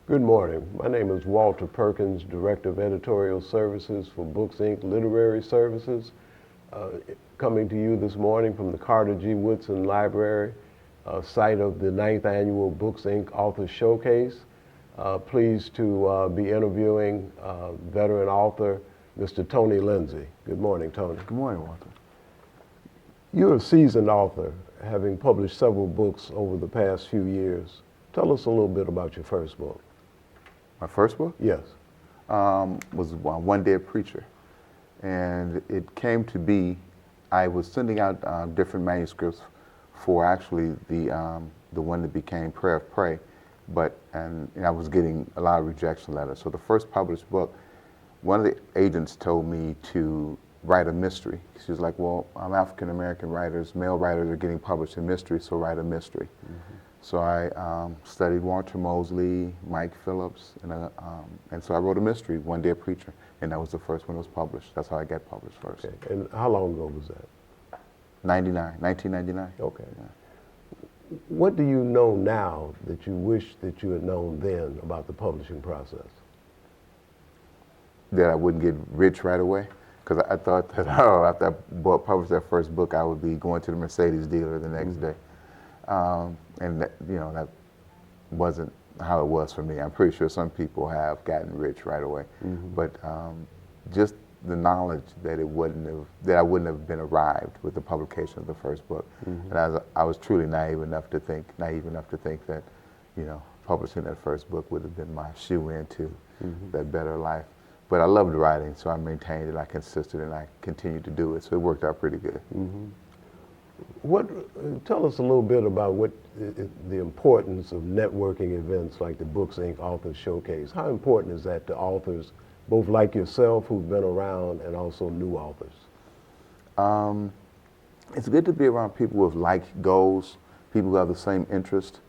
Good morning. My name is Walter Perkins, Director of Editorial Services for Books, Inc. Literary Services. Coming to you this morning from the Carter G. Woodson Library, site of the 9th Annual Books, Inc. Author Showcase. Pleased to be interviewing veteran author, Mr. Tony Lindsay. Good morning, Tony. Good morning, Walter. You're a seasoned author, having published several books over the past few years. Tell us a little bit about your first book. My first book? Yes. Was One Day a Preacher. And it came to be, I was sending out different manuscripts for actually the one that became Prayer of Pray, and I was getting a lot of rejection letters. So the first published book, one of the agents told me to write a mystery. She was like, well, African-American writers, male writers are getting published in mystery, so write a mystery. Mm-hmm. So I studied Walter Mosley, Mike Phillips, and so I wrote a mystery, One Day a Preacher, and that was the first one that was published. That's how I got published first. Okay. And how long ago was that? 1999. Okay. Yeah. What do you know now that you wish that you had known then about the publishing process? That I wouldn't get rich right away, because I thought that after I published that first book, I would be going to the Mercedes dealer the next day. And that, that wasn't how it was for me. I'm pretty sure some people have gotten rich right away, but just the knowledge that I wouldn't have been arrived with the publication of the first book. And I was truly naive enough to think that, publishing that first book would have been my shoe-in to that better life. But I loved writing, so I maintained it, I consisted, and I continued to do it, so it worked out pretty good. Tell us a little bit about the importance of networking events like the Books, Inc. Author Showcase. How important is that to authors, both like yourself who've been around and also new authors? It's good to be around people with like goals, people who have the same interest.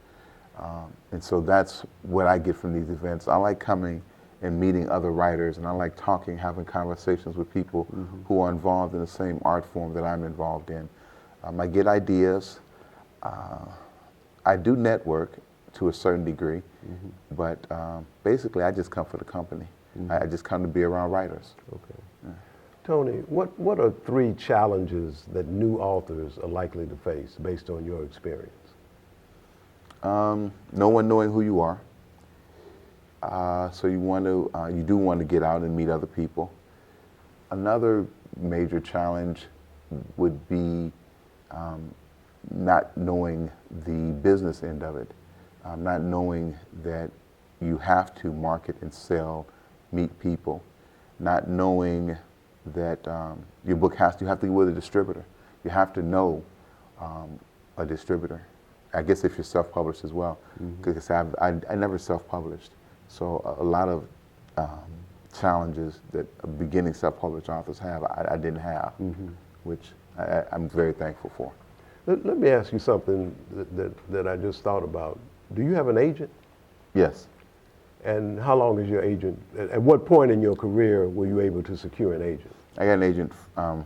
And so that's what I get from these events. I like coming and meeting other writers, and I like talking, having conversations with people who are involved in the same art form that I'm involved in. I get ideas. I do network to a certain degree, but basically I just come for the company. I just come to be around writers. Okay. Yeah. Tony, what are 3 challenges that new authors are likely to face based on your experience? No one knowing who you are. So you do want to get out and meet other people. Another major challenge would be not knowing the business end of it, not knowing that you have to market and sell, meet people, not knowing that your book you have to go with a distributor. You have to know a distributor. I guess if you're self-published as well, because I never self-published. So a lot of challenges that beginning self-published authors have, I didn't have, which I'm very thankful for. Let me ask you something that I just thought about. Do you have an agent? Yes. And how long is your agent? At what point in your career were you able to secure an agent? I got an agent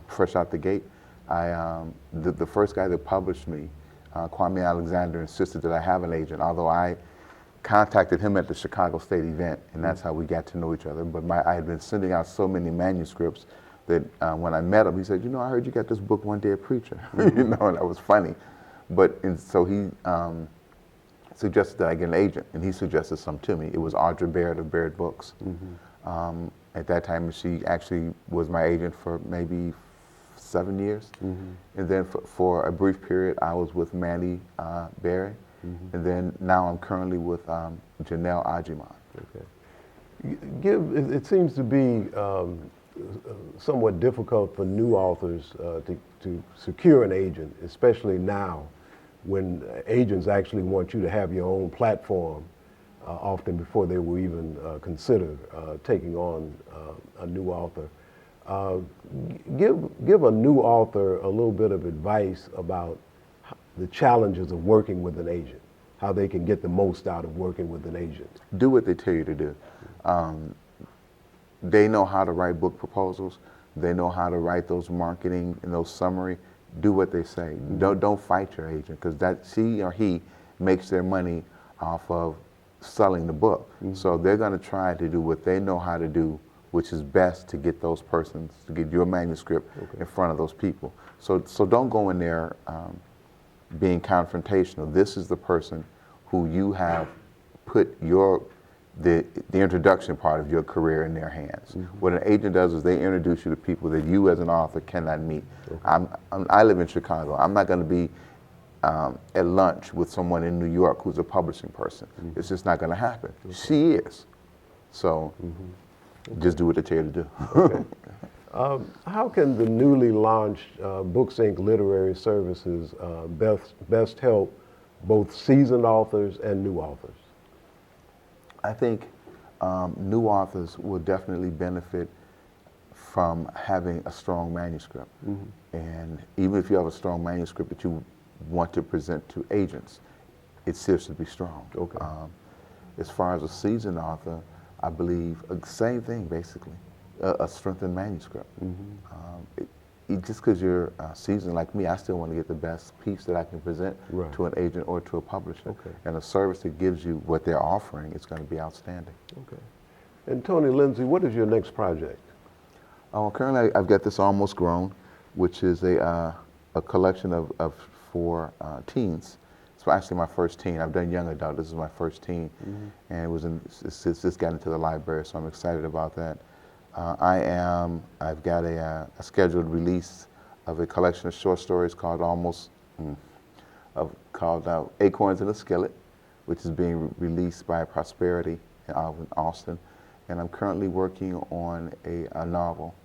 fresh out the gate. The first guy that published me, Kwame Alexander, insisted that I have an agent, although I contacted him at the Chicago State event, and that's how we got to know each other. But I had been sending out so many manuscripts that when I met him, he said, I heard you got this book, One Day a Preacher, and that was funny. So he suggested that I get an agent, and he suggested some to me. It was Audra Baird of Baird Books. At that time, she actually was my agent for maybe 7 years. And then for a brief period, I was with Mandy Berry. And then now I'm currently with Janelle Ajiman. Okay. It seems to be somewhat difficult for new authors to secure an agent, especially now when agents actually want you to have your own platform often before they will even consider taking on a new author. Give a new author a little bit of advice about the challenges of working with an agent, how they can get the most out of working with an agent. Do what they tell you to do. They know how to write book proposals. They know how to write those marketing and those summary. Do what they say. Don't fight your agent, because that she or he makes their money off of selling the book. So they're going to try to do what they know how to do, which is best to get those persons, to get your manuscript in front of those people. So don't go in there being confrontational. This is the person who you have put the introduction part of your career in their hands. What an agent does is they introduce you to people that you as an author cannot meet. I live in Chicago. I'm not going to be at lunch with someone in New York who's a publishing person. It's just not going to happen. She is. So just do what they tell you to do. How can the newly launched Books Inc. Literary Services best help both seasoned authors and new authors? I think new authors will definitely benefit from having a strong manuscript. And even if you have a strong manuscript that you want to present to agents, it still should be strong. As far as a seasoned author, I believe same thing basically, a strengthened manuscript. Just because you're seasoned like me, I still want to get the best piece that I can present to an agent or to a publisher. And a service that gives you what they're offering is going to be outstanding. And Tony Lindsay, what is your next project? Currently, I've got this Almost Grown, which is a collection for teens. It's actually my first teen. I've done young adult. This is my first teen, and it's just got into the library, so I'm excited about that. I've got a scheduled release of a collection of short stories called Acorns in a Skillet, which is being released by Prosperity in Austin. And I'm currently working on a novel,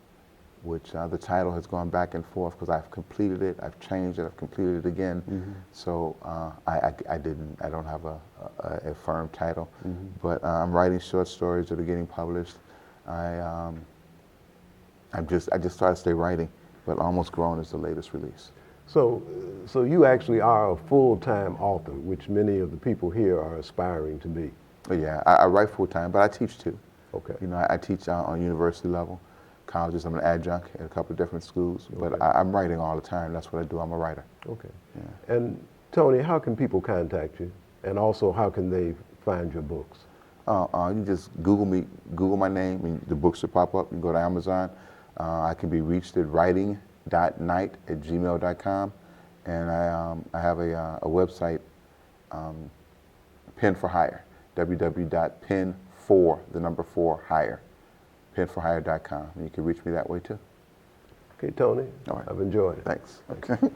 which the title has gone back and forth because I've completed it, I've changed it, I've completed it again. So I don't have a firm title, but I'm writing short stories that are getting published. I just started to stay writing, but Almost Grown is the latest release. So you actually are a full-time author, which many of the people here are aspiring to be. Yeah, I write full-time, but I teach too. Okay. You know, I teach on university level, colleges. I'm an adjunct at a couple of different schools, but I'm writing all the time. That's what I do. I'm a writer. Okay. Yeah. And Tony, how can people contact you? And also, how can they find your books? You just Google me, Google my name, and the books will pop up. You can go to Amazon. I can be reached at writing.night@gmail.com, and I have a website, Pen for Hire, www.pen4hire, pen4hire.com, and you can reach me that way too. Okay, Tony. All right. I've enjoyed it. Thanks. Okay. All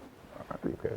right. Okay.